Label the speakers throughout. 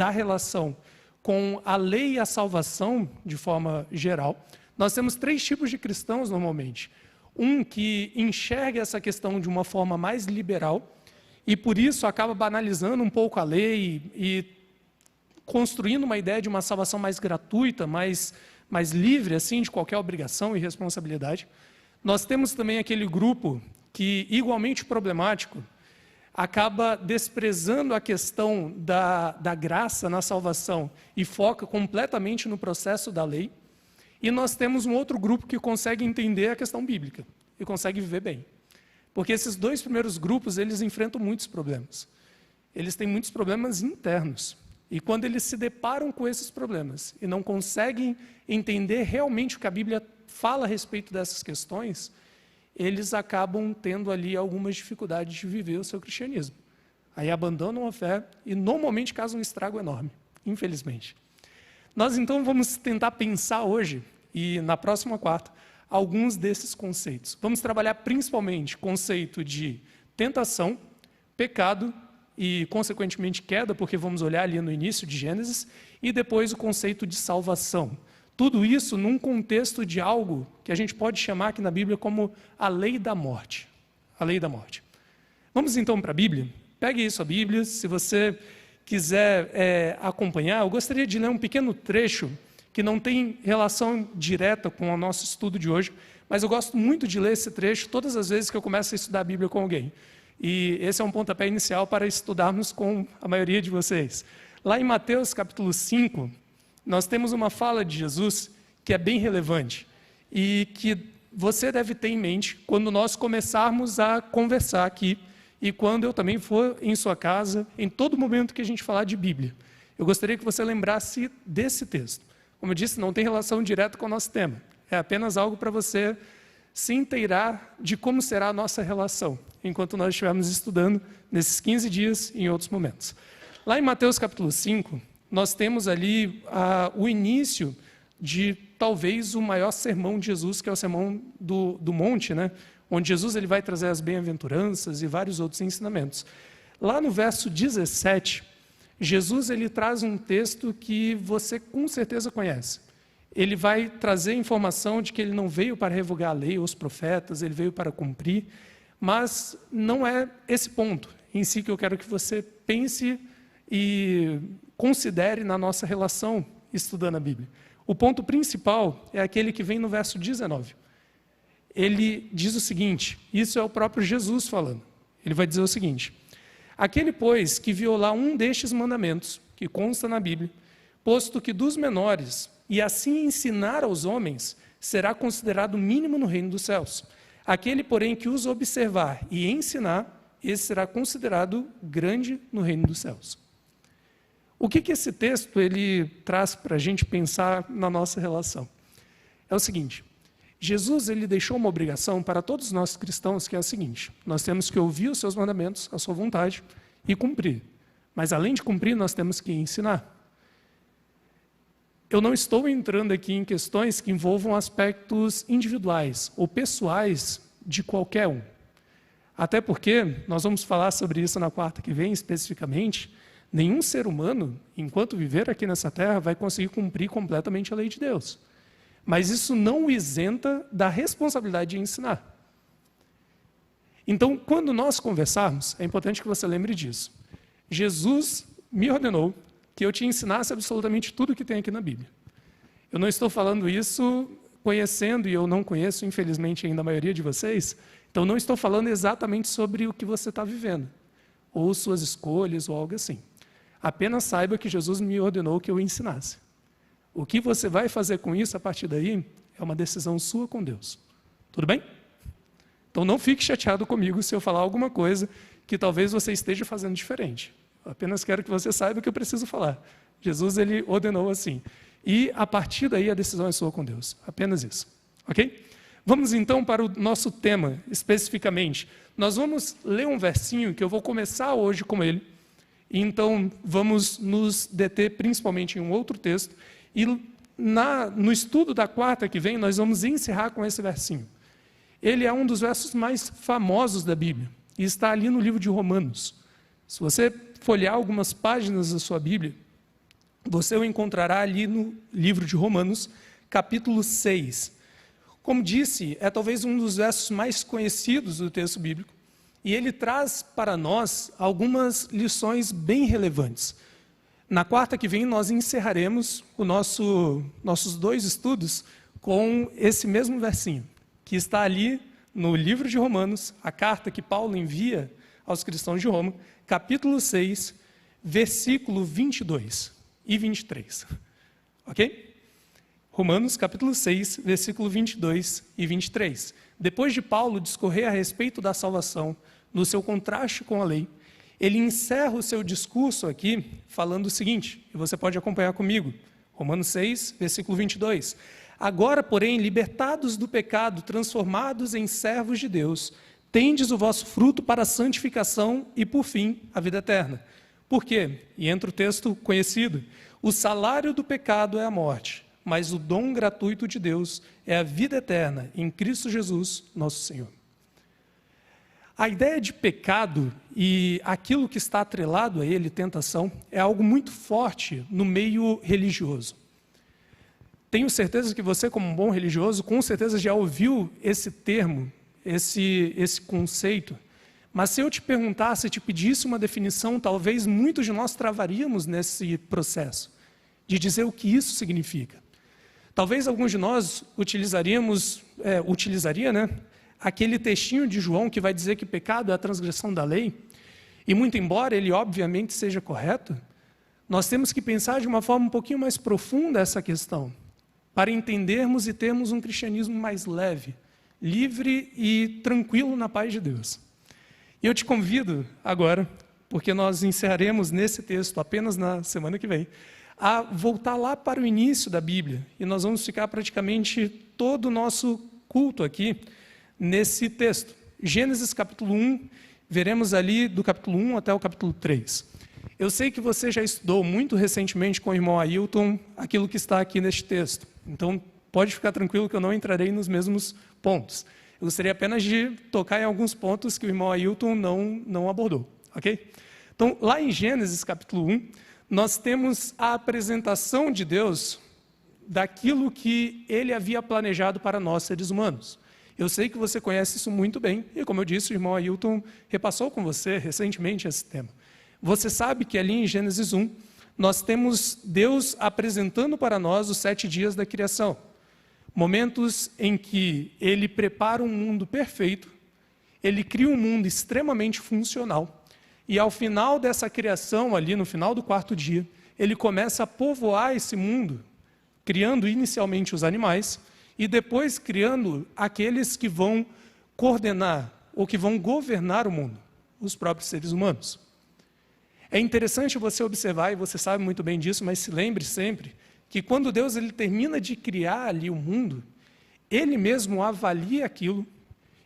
Speaker 1: da relação com a lei e a salvação, de forma geral, nós temos 3 tipos de cristãos normalmente. Um que enxerga essa questão de uma forma mais liberal e, por isso, acaba banalizando um pouco a lei e construindo uma ideia de uma salvação mais gratuita, mais livre assim, de qualquer obrigação e responsabilidade. Nós temos também aquele grupo que, igualmente problemático, acaba desprezando a questão da graça na salvação e foca completamente no processo da lei. E nós temos um outro grupo que consegue entender a questão bíblica e consegue viver bem. Porque esses 2 primeiros grupos, eles enfrentam muitos problemas. Eles têm muitos problemas internos. E quando eles se deparam com esses problemas e não conseguem entender realmente o que a Bíblia fala a respeito dessas questões, eles acabam tendo ali algumas dificuldades de viver o seu cristianismo. Aí abandonam a fé e normalmente causam um estrago enorme, infelizmente. Nós então vamos tentar pensar hoje, e na próxima quarta, alguns desses conceitos. Vamos trabalhar principalmente o conceito de tentação, pecado e, consequentemente, queda, porque vamos olhar ali no início de Gênesis, e depois o conceito de salvação. Tudo isso num contexto de algo que a gente pode chamar aqui na Bíblia como a lei da morte. A lei da morte. Vamos então para a Bíblia? Pegue isso a Bíblia, se você quiser acompanhar, eu gostaria de ler um pequeno trecho que não tem relação direta com o nosso estudo de hoje, mas eu gosto muito de ler esse trecho todas as vezes que eu começo a estudar a Bíblia com alguém. E esse é um pontapé inicial para estudarmos com a maioria de vocês. Lá em Mateus capítulo 5, nós temos uma fala de Jesus que é bem relevante e que você deve ter em mente quando nós começarmos a conversar aqui e quando eu também for em sua casa, em todo momento que a gente falar de Bíblia. Eu gostaria que você lembrasse desse texto. Como eu disse, não tem relação direta com o nosso tema. É apenas algo para você se inteirar de como será a nossa relação, enquanto nós estivermos estudando nesses 15 dias e em outros momentos. Lá em Mateus capítulo 5, nós temos ali o início de talvez o maior sermão de Jesus, que é o sermão do monte, né? Onde Jesus ele vai trazer as bem-aventuranças e vários outros ensinamentos. Lá no verso 17, Jesus ele traz um texto que você com certeza conhece. Ele vai trazer informação de que ele não veio para revogar a lei ou os profetas, ele veio para cumprir, mas não é esse ponto em si que eu quero que você pense e considere na nossa relação estudando a Bíblia. O ponto principal é aquele que vem no verso 19. Ele diz o seguinte, isso é o próprio Jesus falando. Ele vai dizer o seguinte: aquele, pois, que violar um destes mandamentos, que consta na Bíblia, posto que dos menores, e assim ensinar aos homens, será considerado mínimo no reino dos céus. Aquele, porém, que os observar e ensinar, esse será considerado grande no reino dos céus. O que esse texto ele traz para a gente pensar na nossa relação? É o seguinte, Jesus ele deixou uma obrigação para todos nós cristãos, que é a seguinte: nós temos que ouvir os seus mandamentos, a sua vontade, e cumprir. Mas além de cumprir, nós temos que ensinar. Eu não estou entrando aqui em questões que envolvam aspectos individuais ou pessoais de qualquer um. Até porque, nós vamos falar sobre isso na quarta que vem especificamente, nenhum ser humano, enquanto viver aqui nessa terra, vai conseguir cumprir completamente a lei de Deus. Mas isso não o isenta da responsabilidade de ensinar. Então, quando nós conversarmos, é importante que você lembre disso. Jesus me ordenou que eu te ensinasse absolutamente tudo que tem aqui na Bíblia. Eu não estou falando isso conhecendo, e eu não conheço, infelizmente, ainda a maioria de vocês, então não estou falando exatamente sobre o que você está vivendo, ou suas escolhas, ou algo assim. Apenas saiba que Jesus me ordenou que eu ensinasse. O que você vai fazer com isso a partir daí é uma decisão sua com Deus. Tudo bem? Então não fique chateado comigo se eu falar alguma coisa que talvez você esteja fazendo diferente. Eu apenas quero que você saiba o que eu preciso falar. Jesus ele ordenou assim. E a partir daí a decisão é sua com Deus. Apenas isso. Ok? Vamos então para o nosso tema especificamente. Nós vamos ler um versinho que eu vou começar hoje com ele. Então vamos nos deter principalmente em um outro texto. E no estudo da quarta que vem, nós vamos encerrar com esse versinho. Ele é um dos versos mais famosos da Bíblia e está ali no livro de Romanos. Se você folhear algumas páginas da sua Bíblia, você o encontrará ali no livro de Romanos, capítulo 6. Como disse, é talvez um dos versos mais conhecidos do texto bíblico, e ele traz para nós algumas lições bem relevantes. Na quarta que vem, nós encerraremos nossos 2 estudos com esse mesmo versinho, que está ali no livro de Romanos, a carta que Paulo envia aos cristãos de Roma, capítulo 6, versículo 22 e 23. Ok? Romanos, capítulo 6, versículo 22 e 23. Depois de Paulo discorrer a respeito da salvação, no seu contraste com a lei, ele encerra o seu discurso aqui falando o seguinte, e você pode acompanhar comigo, Romanos 6, versículo 22. Agora, porém, libertados do pecado, transformados em servos de Deus, tendes o vosso fruto para a santificação e, por fim, a vida eterna. Por quê? E entra o texto conhecido. O salário do pecado é a morte, mas o dom gratuito de Deus é a vida eterna em Cristo Jesus, nosso Senhor. A ideia de pecado e aquilo que está atrelado a ele, tentação, é algo muito forte no meio religioso. Tenho certeza que você, como um bom religioso, com certeza já ouviu esse termo, esse conceito. Mas se eu te perguntasse, te pedisse uma definição, talvez muitos de nós travaríamos nesse processo de dizer o que isso significa. Talvez alguns de nós utilizaria, aquele textinho de João que vai dizer que pecado é a transgressão da lei, e muito embora ele obviamente seja correto, nós temos que pensar de uma forma um pouquinho mais profunda essa questão, para entendermos e termos um cristianismo mais leve, livre e tranquilo na paz de Deus. E eu te convido agora, porque nós encerraremos nesse texto apenas na semana que vem, a voltar lá para o início da Bíblia, e nós vamos ficar praticamente todo o nosso culto aqui nesse texto. Gênesis capítulo 1, veremos ali do capítulo 1 até o capítulo 3. Eu sei que você já estudou muito recentemente com o irmão Ailton aquilo que está aqui neste texto. Então, pode ficar tranquilo que eu não entrarei nos mesmos pontos. Eu gostaria apenas de tocar em alguns pontos que o irmão Ailton não abordou. Ok? Então, lá em Gênesis capítulo 1, nós temos a apresentação de Deus daquilo que ele havia planejado para nós, seres humanos. Eu sei que você conhece isso muito bem, e como eu disse, o irmão Ailton repassou com você recentemente esse tema. Você sabe que ali em Gênesis 1, nós temos Deus apresentando para nós os 7 dias da criação. Momentos em que ele prepara um mundo perfeito, ele cria um mundo extremamente funcional, e ao final dessa criação, ali no final do 4º dia, ele começa a povoar esse mundo, criando inicialmente os animais, e depois criando aqueles que vão coordenar ou que vão governar o mundo, os próprios seres humanos. É interessante você observar, e você sabe muito bem disso, mas se lembre sempre, que quando Deus ele termina de criar ali o mundo, ele mesmo avalia aquilo,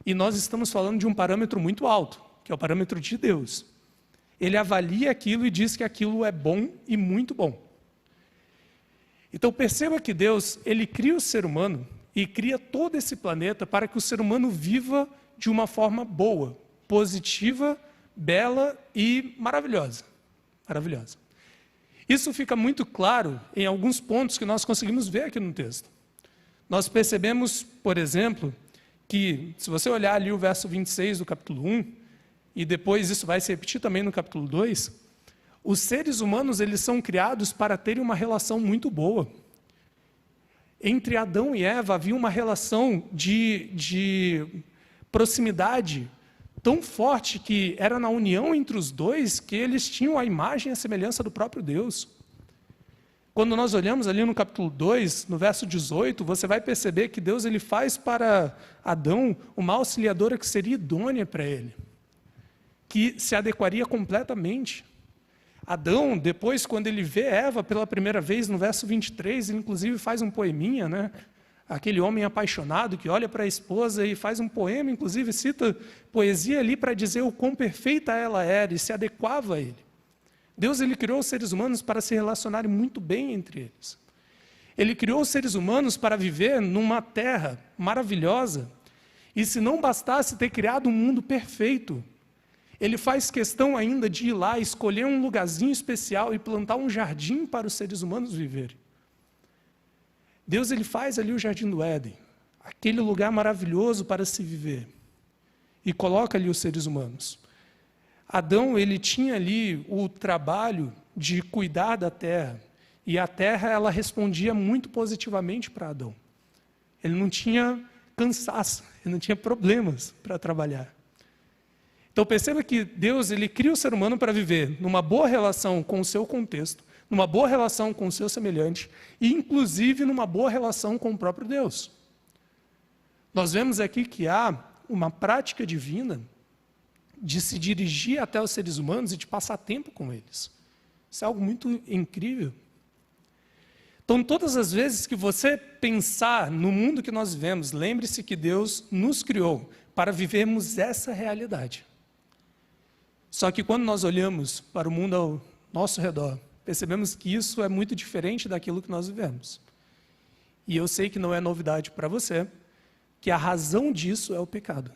Speaker 1: e nós estamos falando de um parâmetro muito alto, que é o parâmetro de Deus. Ele avalia aquilo e diz que aquilo é bom e muito bom. Então perceba que Deus, ele cria o ser humano, e cria todo esse planeta para que o ser humano viva de uma forma boa, positiva, bela e maravilhosa. Maravilhosa. Isso fica muito claro em alguns pontos que nós conseguimos ver aqui no texto. Nós percebemos, por exemplo, que se você olhar ali o verso 26 do capítulo 1, e depois isso vai se repetir também no capítulo 2, os seres humanos eles são criados para terem uma relação muito boa. Entre Adão e Eva havia uma relação de proximidade tão forte que era na união entre os dois que eles tinham a imagem e a semelhança do próprio Deus. Quando nós olhamos ali no capítulo 2, no verso 18, você vai perceber que Deus ele faz para Adão uma auxiliadora que seria idônea para ele, que se adequaria completamente. Adão, depois, quando ele vê Eva pela primeira vez, no verso 23, ele inclusive faz um poeminha, né? Aquele homem apaixonado que olha para a esposa e faz um poema, inclusive cita poesia ali para dizer o quão perfeita ela era e se adequava a ele. Deus ele criou os seres humanos para se relacionarem muito bem entre eles. Ele criou os seres humanos para viver numa terra maravilhosa, e se não bastasse ter criado um mundo perfeito, Ele faz questão ainda de ir lá, escolher um lugarzinho especial e plantar um jardim para os seres humanos viverem. Deus ele faz ali o Jardim do Éden, aquele lugar maravilhoso para se viver, e coloca ali os seres humanos. Adão ele tinha ali o trabalho de cuidar da terra, e a terra ela respondia muito positivamente para Adão. Ele não tinha cansaço, ele não tinha problemas para trabalhar. Então perceba que Deus ele cria o ser humano para viver numa boa relação com o seu contexto, numa boa relação com o seu semelhante e inclusive numa boa relação com o próprio Deus. Nós vemos aqui que há uma prática divina de se dirigir até os seres humanos e de passar tempo com eles. Isso é algo muito incrível. Então, todas as vezes que você pensar no mundo que nós vivemos, lembre-se que Deus nos criou para vivermos essa realidade. Só que quando nós olhamos para o mundo ao nosso redor, percebemos que isso é muito diferente daquilo que nós vivemos. E eu sei que não é novidade para você, que a razão disso é o pecado.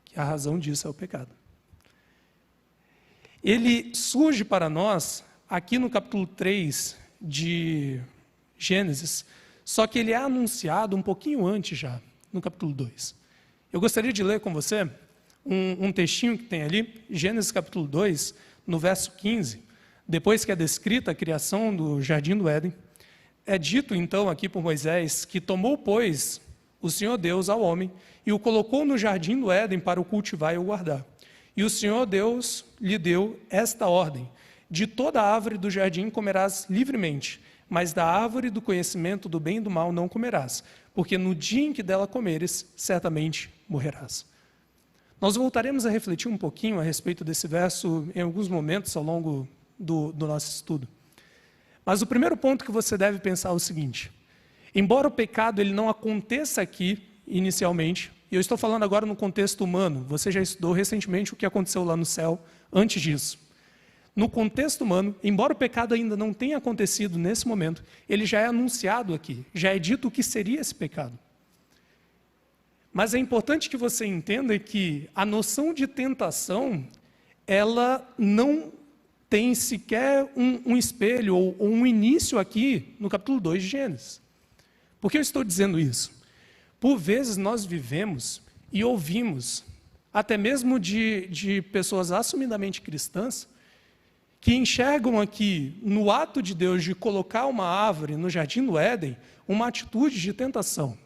Speaker 1: Que a razão disso é o pecado. Ele surge para nós aqui no capítulo 3 de Gênesis, só que ele é anunciado um pouquinho antes já, no capítulo 2. Eu gostaria de ler com você um textinho que tem ali, Gênesis capítulo 2, no verso 15, depois que é descrita a criação do Jardim do Éden, é dito então aqui por Moisés que tomou, pois, o Senhor Deus ao homem e o colocou no Jardim do Éden para o cultivar e o guardar. E o Senhor Deus lhe deu esta ordem: de toda árvore do jardim comerás livremente, mas da árvore do conhecimento do bem e do mal não comerás, porque no dia em que dela comeres, certamente morrerás. Nós voltaremos a refletir um pouquinho a respeito desse verso em alguns momentos ao longo do nosso estudo. Mas o primeiro ponto que você deve pensar é o seguinte: embora o pecado ele não aconteça aqui inicialmente, e eu estou falando agora no contexto humano, você já estudou recentemente o que aconteceu lá no céu antes disso. No contexto humano, embora o pecado ainda não tenha acontecido nesse momento, ele já é anunciado aqui, já é dito o que seria esse pecado. Mas é importante que você entenda que a noção de tentação, ela não tem sequer um espelho ou um início aqui no capítulo 2 de Gênesis. Por que eu estou dizendo isso? Por vezes nós vivemos e ouvimos, até mesmo de pessoas assumidamente cristãs, que enxergam aqui, no ato de Deus de colocar uma árvore no Jardim do Éden, uma atitude de tentação.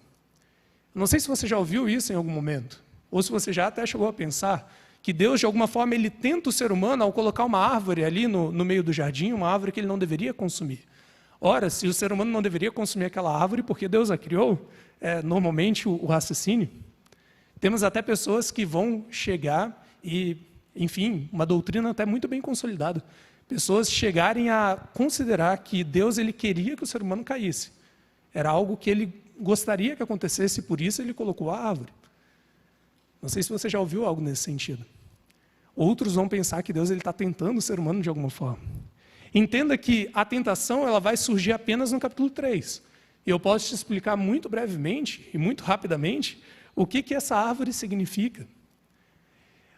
Speaker 1: Não sei se você já ouviu isso em algum momento, ou se você já até chegou a pensar que Deus, de alguma forma, ele tenta o ser humano ao colocar uma árvore ali no meio do jardim, uma árvore que ele não deveria consumir. Ora, se o ser humano não deveria consumir aquela árvore porque Deus a criou, normalmente o raciocínio, temos até pessoas que vão chegar e, enfim, uma doutrina até muito bem consolidada, pessoas chegarem a considerar que Deus ele queria que o ser humano caísse. Era algo que ele gostaria que acontecesse, por isso ele colocou a árvore. Não sei se você já ouviu algo nesse sentido. Outros vão pensar que Deus está tentando o ser humano de alguma forma. Entenda que a tentação ela vai surgir apenas no capítulo 3. E eu posso te explicar muito brevemente e muito rapidamente o que essa árvore significa.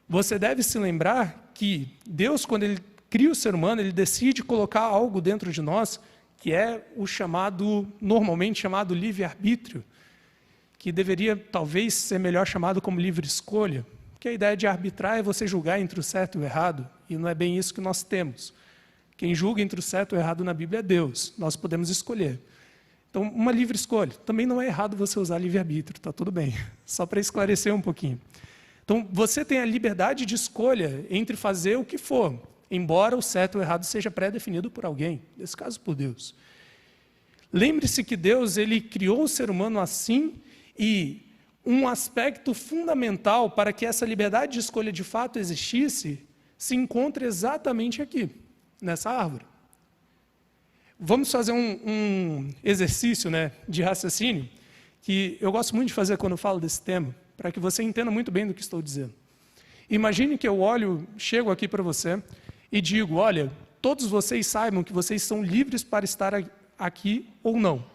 Speaker 1: Você deve se lembrar que Deus, quando ele cria o ser humano, ele decide colocar algo dentro de nós que é o chamado, normalmente chamado livre-arbítrio, que deveria talvez ser melhor chamado como livre escolha, porque a ideia de arbitrar é você julgar entre o certo e o errado, e não é bem isso que nós temos. Quem julga entre o certo e o errado na Bíblia é Deus, nós podemos escolher. Então, uma livre escolha. Também não é errado você usar livre-arbítrio, está tudo bem, só para esclarecer um pouquinho. Então, você tem a liberdade de escolha entre fazer o que for, embora o certo ou o errado seja pré-definido por alguém, nesse caso por Deus. Lembre-se que Deus ele criou o ser humano assim, e um aspecto fundamental para que essa liberdade de escolha de fato existisse, se encontra exatamente aqui, nessa árvore. Vamos fazer um exercício de raciocínio, que eu gosto muito de fazer quando eu falo desse tema, para que você entenda muito bem do que estou dizendo. Imagine que eu chego aqui para você e digo, olha, todos vocês saibam que vocês são livres para estar aqui ou não.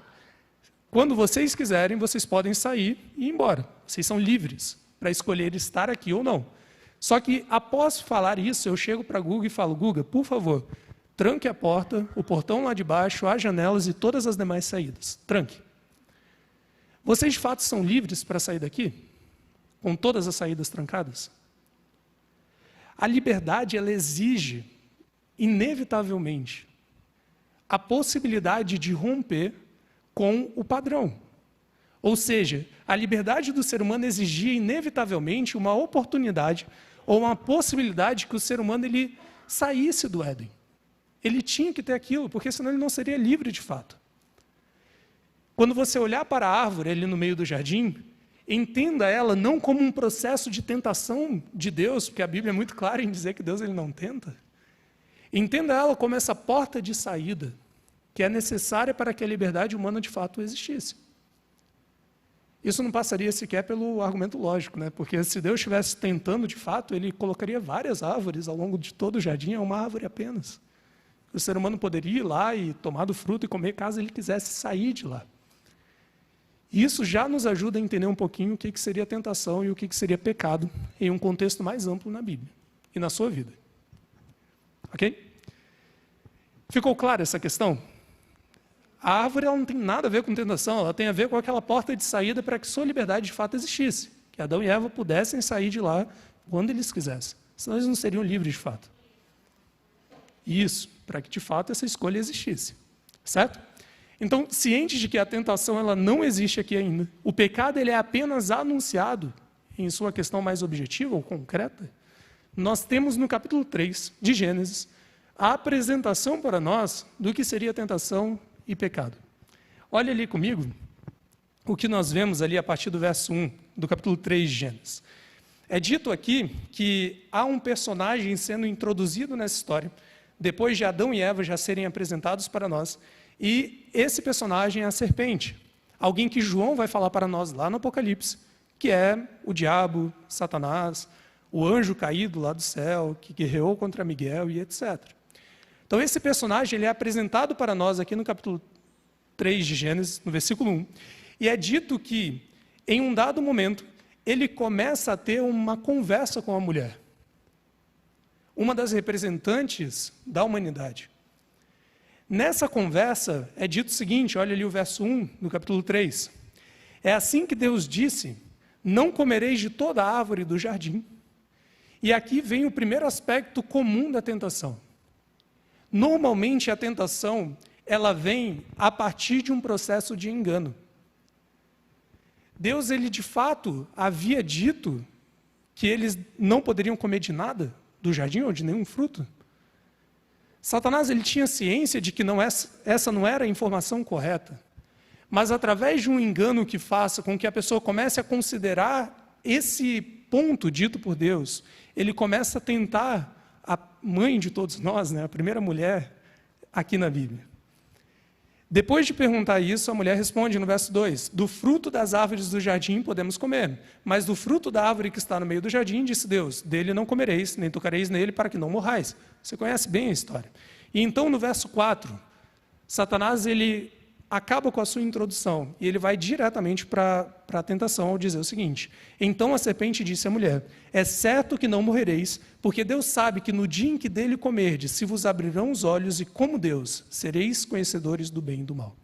Speaker 1: Quando vocês quiserem, vocês podem sair e ir embora. Vocês são livres para escolher estar aqui ou não. Só que, após falar isso, eu chego para Guga e falo, Guga, por favor, tranque a porta, o portão lá de baixo, as janelas e todas as demais saídas. Tranque. Vocês, de fato, são livres para sair daqui? Com todas as saídas trancadas? A liberdade, ela exige, inevitavelmente, a possibilidade de romper com o padrão. Ou seja, a liberdade do ser humano exigia, inevitavelmente, uma oportunidade ou uma possibilidade que o ser humano ele saísse do Éden. Ele tinha que ter aquilo, porque senão ele não seria livre de fato. Quando você olhar para a árvore ali no meio do jardim, entenda ela não como um processo de tentação de Deus, porque a Bíblia é muito clara em dizer que Deus ele não tenta. Entenda ela como essa porta de saída, que é necessária para que a liberdade humana de fato existisse. Isso não passaria sequer pelo argumento lógico, né? Porque se Deus estivesse tentando de fato, ele colocaria várias árvores ao longo de todo o jardim, é uma árvore apenas. O ser humano poderia ir lá e tomar do fruto e comer caso ele quisesse sair de lá. E isso já nos ajuda a entender um pouquinho o que seria tentação e o que seria pecado em um contexto mais amplo na Bíblia e na sua vida. Ok? Ficou clara essa questão? A árvore ela não tem nada a ver com tentação, ela tem a ver com aquela porta de saída para que sua liberdade de fato existisse. Que Adão e Eva pudessem sair de lá quando eles quisessem. Senão eles não seriam livres de fato. Isso, para que de fato essa escolha existisse. Certo? Então, ciente de que a tentação ela não existe aqui ainda, o pecado ele é apenas anunciado em sua questão mais objetiva ou concreta, nós temos no capítulo 3 de Gênesis a apresentação para nós do que seria tentação e pecado. Olha ali comigo o que nós vemos ali a partir do verso 1 do capítulo 3 de Gênesis. É dito aqui que há um personagem sendo introduzido nessa história, depois de Adão e Eva já serem apresentados para nós, e esse personagem é a serpente, alguém que João vai falar para nós lá no Apocalipse, que é o diabo, Satanás, o anjo caído lá do céu, que guerreou contra Miguel e etc. Então esse personagem ele é apresentado para nós aqui no capítulo 3 de Gênesis, no versículo 1, e é dito que, em um dado momento, ele começa a ter uma conversa com a mulher, uma das representantes da humanidade. Nessa conversa é dito o seguinte, olha ali o verso 1 do capítulo 3. É assim que Deus disse, não comereis de toda a árvore do jardim. E aqui vem o primeiro aspecto comum da tentação. Normalmente a tentação, ela vem a partir de um processo de engano. Deus, ele de fato havia dito que eles não poderiam comer de nada do jardim ou de nenhum fruto. Satanás ele tinha ciência de que essa não era a informação correta, mas através de um engano que faça com que a pessoa comece a considerar esse ponto dito por Deus, ele começa a tentar a mãe de todos nós, né, a primeira mulher aqui na Bíblia. Depois de perguntar isso, a mulher responde no verso 2, do fruto das árvores do jardim podemos comer, mas do fruto da árvore que está no meio do jardim, disse Deus, dele não comereis, nem tocareis nele, para que não morrais. Você conhece bem a história. E então, no verso 4, Satanás ele acaba com a sua introdução, e ele vai diretamente para a tentação ao dizer o seguinte, então a serpente disse à mulher, é certo que não morrereis, porque Deus sabe que no dia em que dele comerdes, se vos abrirão os olhos, e como Deus, sereis conhecedores do bem e do mal.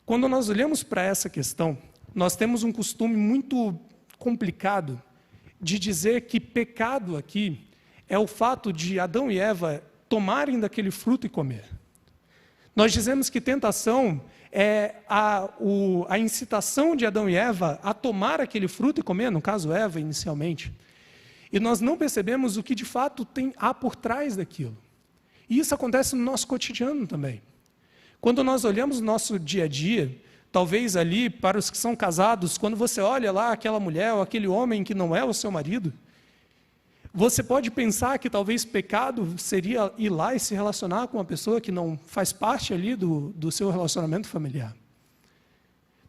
Speaker 1: Quando nós olhamos para essa questão, nós temos um costume muito complicado de dizer que pecado aqui é o fato de Adão e Eva tomarem daquele fruto e comer. Nós dizemos que tentação é a incitação de Adão e Eva a tomar aquele fruto e comer, no caso Eva inicialmente. E nós não percebemos o que de fato há por trás daquilo. E isso acontece no nosso cotidiano também. Quando nós olhamos o nosso dia a dia, talvez ali para os que são casados, quando você olha lá aquela mulher ou aquele homem que não é o seu marido, você pode pensar que talvez pecado seria ir lá e se relacionar com uma pessoa que não faz parte ali do seu relacionamento familiar.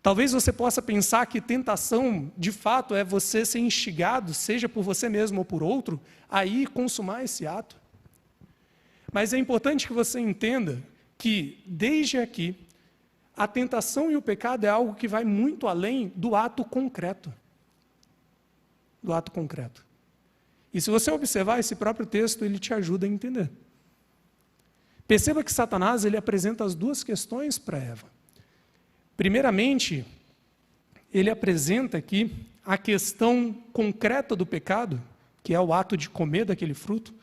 Speaker 1: Talvez você possa pensar que tentação, de fato, é você ser instigado, seja por você mesmo ou por outro, a ir consumar esse ato. Mas é importante que você entenda que, desde aqui, a tentação e o pecado é algo que vai muito além do ato concreto. Do ato concreto. E se você observar esse próprio texto, ele te ajuda a entender. Perceba que Satanás ele apresenta as duas questões para Eva. Primeiramente, ele apresenta aqui a questão concreta do pecado, que é o ato de comer daquele fruto,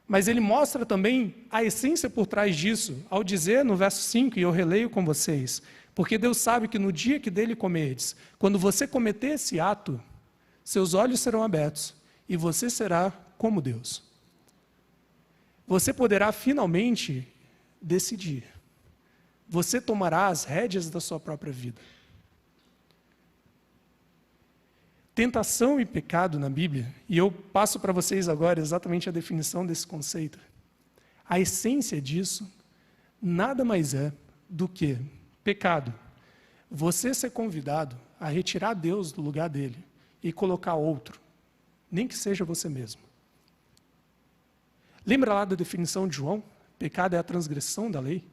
Speaker 1: mas ele mostra também a essência por trás disso, ao dizer no verso 5, e eu releio com vocês, porque Deus sabe que no dia que dele comerdes, quando você cometer esse ato, seus olhos serão abertos e você será como Deus. Você poderá finalmente decidir. Você tomará as rédeas da sua própria vida. Tentação e pecado na Bíblia, e eu passo para vocês agora exatamente a definição desse conceito. A essência disso nada mais é do que pecado. Você ser convidado a retirar Deus do lugar dele e colocar outro, nem que seja você mesmo. Lembra lá da definição de João? Pecado é a transgressão da lei.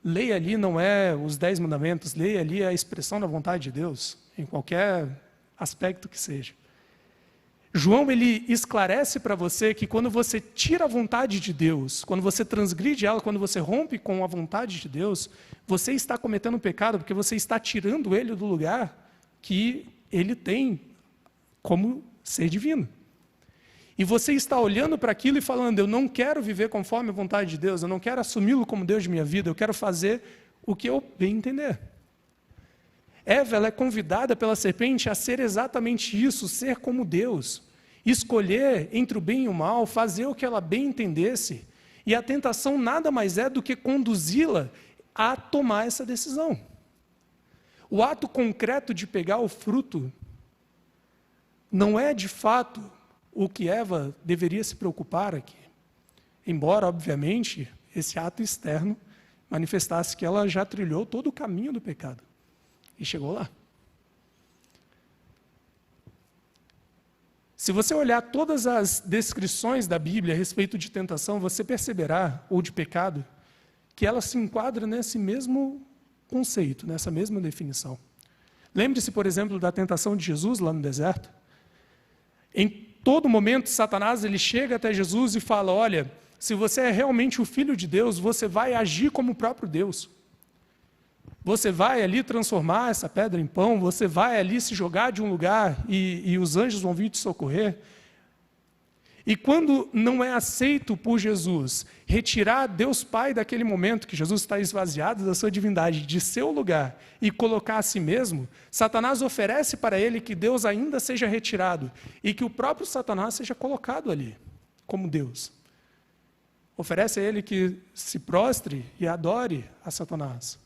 Speaker 1: Lei ali não é os 10 mandamentos, lei ali é a expressão da vontade de Deus, em qualquer aspecto que seja. João, ele esclarece para você que quando você tira a vontade de Deus, quando você transgride ela, quando você rompe com a vontade de Deus, você está cometendo um pecado, porque você está tirando ele do lugar que ele tem como ser divino. E você está olhando para aquilo e falando, eu não quero viver conforme a vontade de Deus, eu não quero assumi-lo como Deus de minha vida, eu quero fazer o que eu bem entender. Eva ela é convidada pela serpente a ser exatamente isso, ser como Deus, escolher entre o bem e o mal, fazer o que ela bem entendesse, e a tentação nada mais é do que conduzi-la a tomar essa decisão. O ato concreto de pegar o fruto não é de fato o que Eva deveria se preocupar aqui, embora, obviamente, esse ato externo manifestasse que ela já trilhou todo o caminho do pecado. E chegou lá. Se você olhar todas as descrições da Bíblia a respeito de tentação, você perceberá, ou de pecado, que ela se enquadra nesse mesmo conceito, nessa mesma definição. Lembre-se, por exemplo, da tentação de Jesus lá no deserto. Em todo momento, Satanás ele chega até Jesus e fala, olha, se você é realmente o Filho de Deus, você vai agir como o próprio Deus. Você vai ali transformar essa pedra em pão, você vai ali se jogar de um lugar e os anjos vão vir te socorrer. E quando não é aceito por Jesus retirar Deus Pai daquele momento que Jesus está esvaziado da sua divindade, de seu lugar, e colocar a si mesmo, Satanás oferece para ele que Deus ainda seja retirado e que o próprio Satanás seja colocado ali, como Deus. Oferece a ele que se prostre e adore a Satanás.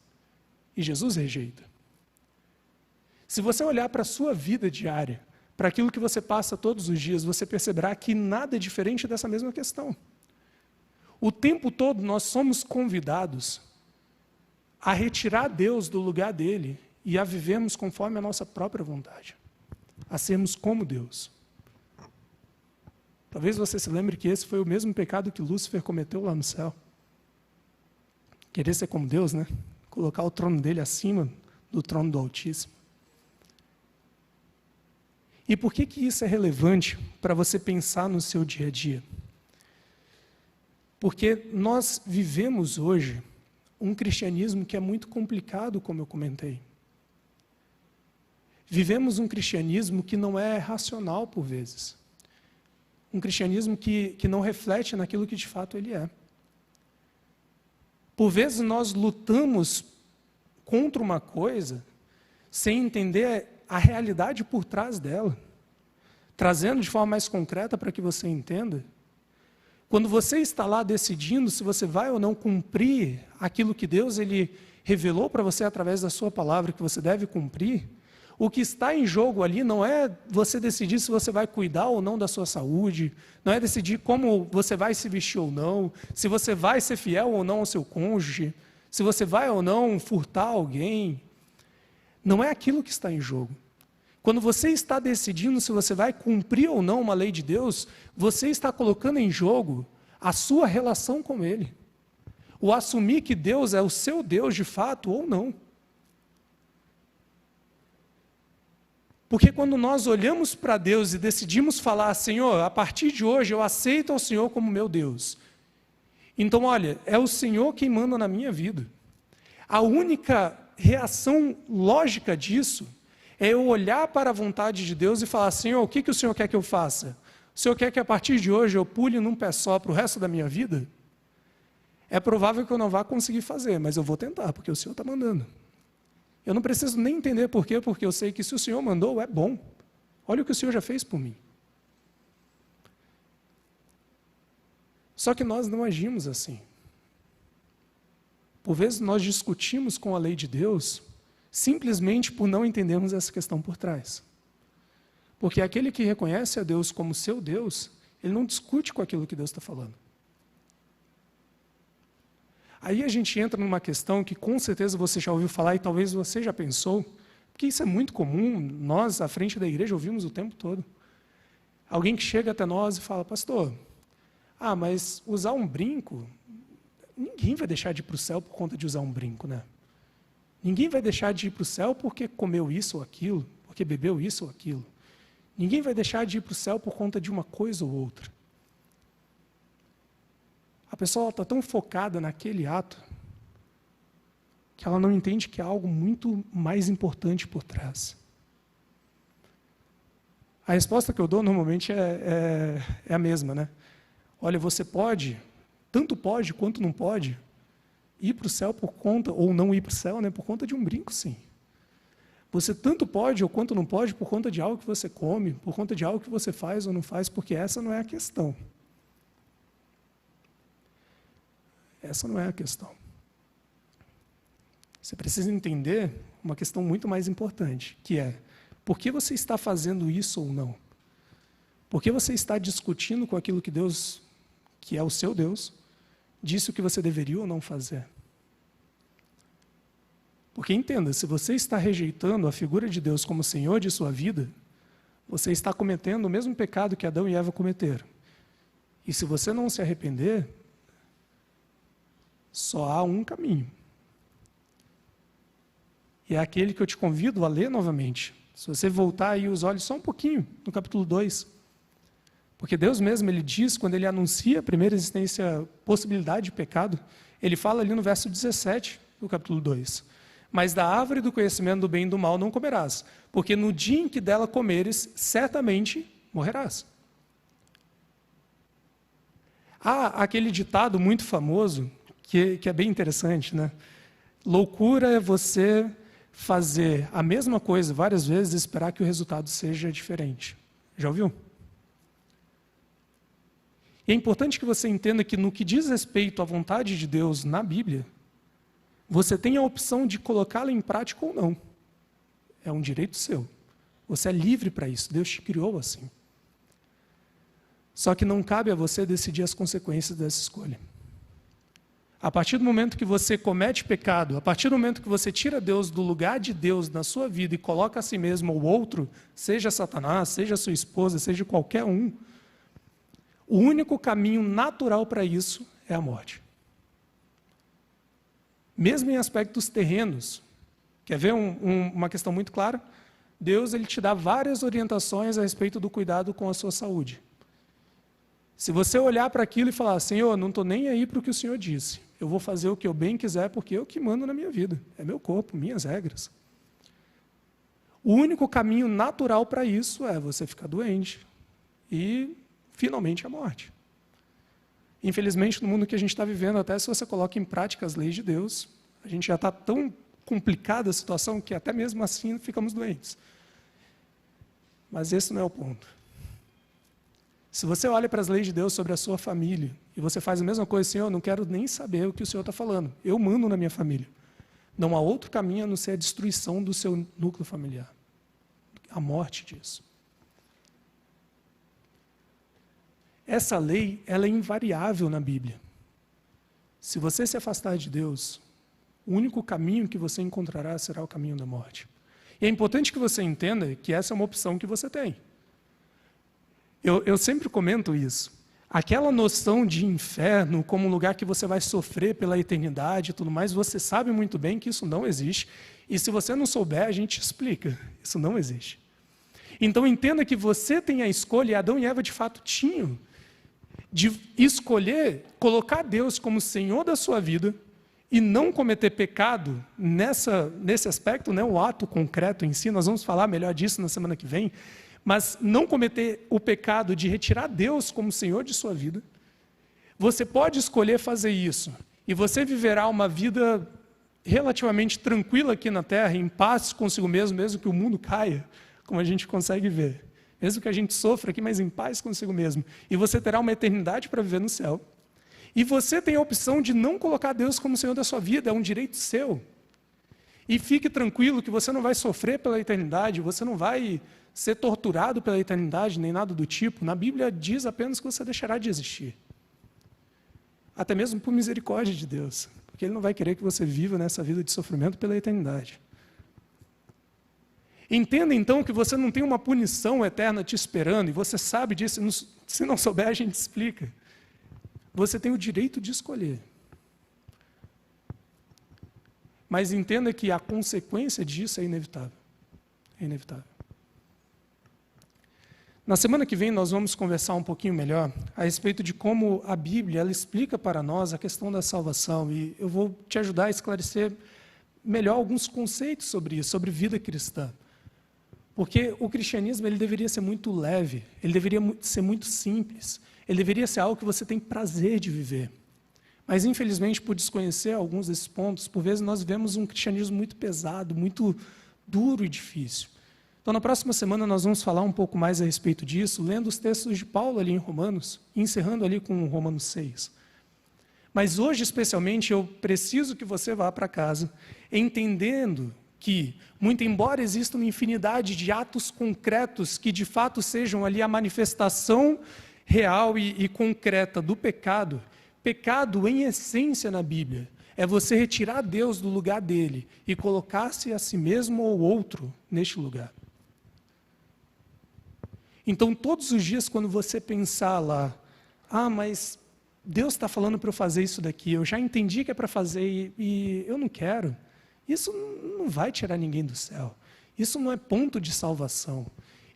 Speaker 1: E Jesus rejeita. Se você olhar para a sua vida diária, para aquilo que você passa todos os dias, você perceberá que nada é diferente dessa mesma questão. O tempo todo nós somos convidados a retirar Deus do lugar dele e a vivermos conforme a nossa própria vontade, a sermos como Deus. Talvez você se lembre que esse foi o mesmo pecado que Lúcifer cometeu lá no céu. Querer ser como Deus, né? Colocar o trono dele acima do trono do Altíssimo. E por que isso é relevante para você pensar no seu dia a dia? Porque nós vivemos hoje um cristianismo que é muito complicado, como eu comentei. Vivemos um cristianismo que não é racional por vezes. Um cristianismo que não reflete naquilo que de fato ele é. Por vezes nós lutamos contra uma coisa sem entender a realidade por trás dela. Trazendo de forma mais concreta para que você entenda. Quando você está lá decidindo se você vai ou não cumprir aquilo que Deus ele revelou para você através da sua palavra que você deve cumprir, o que está em jogo ali não é você decidir se você vai cuidar ou não da sua saúde, não é decidir como você vai se vestir ou não, se você vai ser fiel ou não ao seu cônjuge, se você vai ou não furtar alguém. Não é aquilo que está em jogo. Quando você está decidindo se você vai cumprir ou não uma lei de Deus, você está colocando em jogo a sua relação com Ele. O assumir que Deus é o seu Deus de fato ou não. Porque quando nós olhamos para Deus e decidimos falar, Senhor, a partir de hoje eu aceito ao Senhor como meu Deus. Então, olha, é o Senhor quem manda na minha vida. A única reação lógica disso é eu olhar para a vontade de Deus e falar, Senhor, o que o Senhor quer que eu faça? O Senhor quer que a partir de hoje eu pule num pé só para o resto da minha vida? É provável que eu não vá conseguir fazer, mas eu vou tentar, porque o Senhor está mandando. Eu não preciso nem entender por quê, porque eu sei que se o Senhor mandou, é bom. Olha o que o Senhor já fez por mim. Só que nós não agimos assim. Por vezes nós discutimos com a lei de Deus, simplesmente por não entendermos essa questão por trás. Porque aquele que reconhece a Deus como seu Deus, ele não discute com aquilo que Deus está falando. Aí a gente entra numa questão que com certeza você já ouviu falar e talvez você já pensou, porque isso é muito comum, nós, à frente da igreja, ouvimos o tempo todo. Alguém que chega até nós e fala, pastor, mas usar um brinco, ninguém vai deixar de ir para o céu por conta de usar um brinco, né? Ninguém vai deixar de ir para o céu porque comeu isso ou aquilo, porque bebeu isso ou aquilo. Ninguém vai deixar de ir para o céu por conta de uma coisa ou outra. A pessoa está tão focada naquele ato que ela não entende que há algo muito mais importante por trás. A resposta que eu dou normalmente é a mesma, né? Olha, você pode, tanto pode quanto não pode, ir para o céu por conta, ou não ir para o céu, né, por conta de um brinco, sim. Você tanto pode ou quanto não pode por conta de algo que você come, por conta de algo que você faz ou não faz, porque essa não é a questão. Essa não é a questão. Você precisa entender uma questão muito mais importante, que é, por que você está fazendo isso ou não? Por que você está discutindo com aquilo que Deus, que é o seu Deus, disse o que você deveria ou não fazer? Porque entenda, se você está rejeitando a figura de Deus como Senhor de sua vida, você está cometendo o mesmo pecado que Adão e Eva cometeram. E se você não se arrepender, só há um caminho. E é aquele que eu te convido a ler novamente. Se você voltar aí os olhos só um pouquinho, no capítulo 2. Porque Deus mesmo, Ele diz, quando Ele anuncia a primeira existência, possibilidade de pecado, Ele fala ali no verso 17 do capítulo 2. Mas da árvore do conhecimento do bem e do mal não comerás, porque no dia em que dela comeres, certamente morrerás. Há aquele ditado muito famoso, que é bem interessante, né? Loucura é você fazer a mesma coisa várias vezes e esperar que o resultado seja diferente. Já ouviu? E é importante que você entenda que no que diz respeito à vontade de Deus na Bíblia, você tem a opção de colocá-la em prática ou não. É um direito seu. Você é livre para isso. Deus te criou assim. Só que não cabe a você decidir as consequências dessa escolha. A partir do momento que você comete pecado, a partir do momento que você tira Deus do lugar de Deus na sua vida e coloca a si mesmo ou outro, seja Satanás, seja sua esposa, seja qualquer um, o único caminho natural para isso é a morte. Mesmo em aspectos terrenos. Quer ver uma questão muito clara? Deus ele te dá várias orientações a respeito do cuidado com a sua saúde. Se você olhar para aquilo e falar, Senhor, não estou nem aí para o que o Senhor disse. Eu vou fazer o que eu bem quiser, porque eu que mando na minha vida. É meu corpo, minhas regras. O único caminho natural para isso é você ficar doente. E, finalmente, a morte. Infelizmente, no mundo que a gente está vivendo, até se você coloca em prática as leis de Deus, a gente já está tão complicada a situação que até mesmo assim ficamos doentes. Mas esse não é o ponto. Se você olha para as leis de Deus sobre a sua família e você faz a mesma coisa, Senhor, eu não quero nem saber o que o Senhor está falando. Eu mando na minha família. Não há outro caminho a não ser a destruição do seu núcleo familiar. A morte disso. Essa lei, ela é invariável na Bíblia. Se você se afastar de Deus, o único caminho que você encontrará será o caminho da morte. E é importante que você entenda que essa é uma opção que você tem. Eu sempre comento isso. Aquela noção de inferno como um lugar que você vai sofrer pela eternidade e tudo mais, você sabe muito bem que isso não existe. E se você não souber, a gente explica. Isso não existe. Então entenda que você tem a escolha, e Adão e Eva de fato tinham, de escolher colocar Deus como Senhor da sua vida e não cometer pecado nesse aspecto, né, o ato concreto em si. Nós vamos falar melhor disso na semana que vem, mas não cometer o pecado de retirar Deus como Senhor de sua vida. Você pode escolher fazer isso, e você viverá uma vida relativamente tranquila aqui na terra, em paz consigo mesmo, mesmo que o mundo caia, como a gente consegue ver. Mesmo que a gente sofra aqui, mas em paz consigo mesmo. E você terá uma eternidade para viver no céu. E você tem a opção de não colocar Deus como Senhor da sua vida, é um direito seu. E fique tranquilo que você não vai sofrer pela eternidade, você não vai ser torturado pela eternidade, nem nada do tipo. Na Bíblia diz apenas que você deixará de existir. Até mesmo por misericórdia de Deus. Porque Ele não vai querer que você viva nessa vida de sofrimento pela eternidade. Entenda, então, que você não tem uma punição eterna te esperando, e você sabe disso, se não souber, a gente explica. Você tem o direito de escolher. Mas entenda que a consequência disso é inevitável. É inevitável. Na semana que vem, nós vamos conversar um pouquinho melhor a respeito de como a Bíblia ela explica para nós a questão da salvação, e eu vou te ajudar a esclarecer melhor alguns conceitos sobre isso, sobre vida cristã. Porque o cristianismo ele deveria ser muito leve, ele deveria ser muito simples, ele deveria ser algo que você tem prazer de viver. Mas, infelizmente, por desconhecer alguns desses pontos, por vezes nós vemos um cristianismo muito pesado, muito duro e difícil. Então, na próxima semana, nós vamos falar um pouco mais a respeito disso, lendo os textos de Paulo ali em Romanos, e encerrando ali com Romanos 6. Mas hoje, especialmente, eu preciso que você vá para casa entendendo que, muito embora exista uma infinidade de atos concretos que de fato sejam ali a manifestação real e concreta do pecado, pecado em essência na Bíblia é você retirar Deus do lugar dele e colocar-se a si mesmo ou outro neste lugar. Então, todos os dias, quando você pensar lá, mas Deus está falando para eu fazer isso daqui, eu já entendi que é para fazer e eu não quero. Isso não vai tirar ninguém do céu. Isso não é ponto de salvação.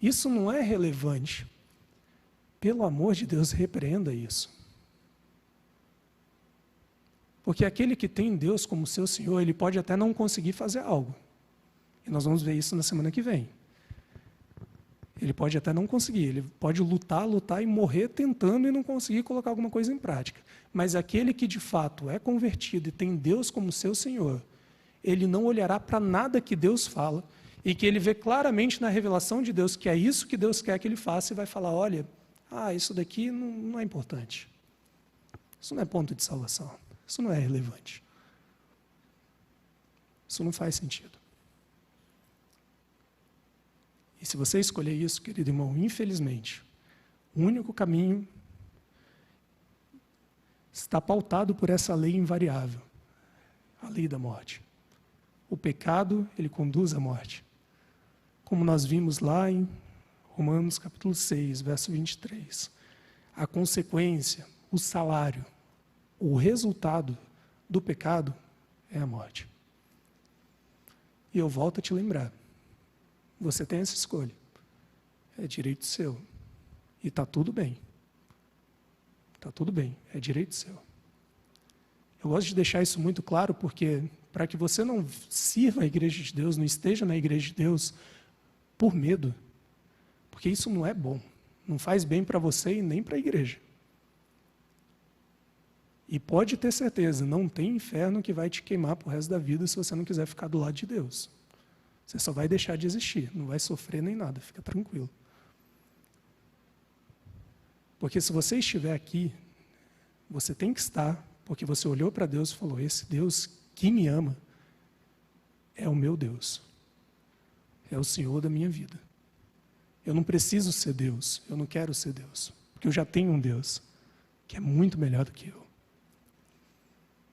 Speaker 1: Isso não é relevante. Pelo amor de Deus, repreenda isso. Porque aquele que tem Deus como seu Senhor, ele pode até não conseguir fazer algo. E nós vamos ver isso na semana que vem. Ele pode até não conseguir, ele pode lutar e morrer tentando e não conseguir colocar alguma coisa em prática. Mas aquele que de fato é convertido e tem Deus como seu Senhor, ele não olhará para nada que Deus fala e que ele vê claramente na revelação de Deus que é isso que Deus quer que ele faça e vai falar, olha, isso daqui não é importante. Isso não é ponto de salvação. Isso não é relevante. Isso não faz sentido. E se você escolher isso, querido irmão, infelizmente, o único caminho está pautado por essa lei invariável, a lei da morte. O pecado, ele conduz à morte. Como nós vimos lá em Romanos capítulo 6, verso 23. A consequência, o salário, o resultado do pecado é a morte. E eu volto a te lembrar, você tem essa escolha. É direito seu. E está tudo bem. Está tudo bem, é direito seu. Eu gosto de deixar isso muito claro porque para que você não sirva a igreja de Deus, não esteja na igreja de Deus por medo, porque isso não é bom, não faz bem para você e nem para a igreja. E pode ter certeza, não tem inferno que vai te queimar pro resto da vida se você não quiser ficar do lado de Deus. Você só vai deixar de existir, não vai sofrer nem nada, fica tranquilo. Porque se você estiver aqui, você tem que estar, porque você olhou para Deus e falou, esse Deus que me ama é o meu Deus. É o Senhor da minha vida. Eu não preciso ser Deus, eu não quero ser Deus, porque eu já tenho um Deus que é muito melhor do que eu.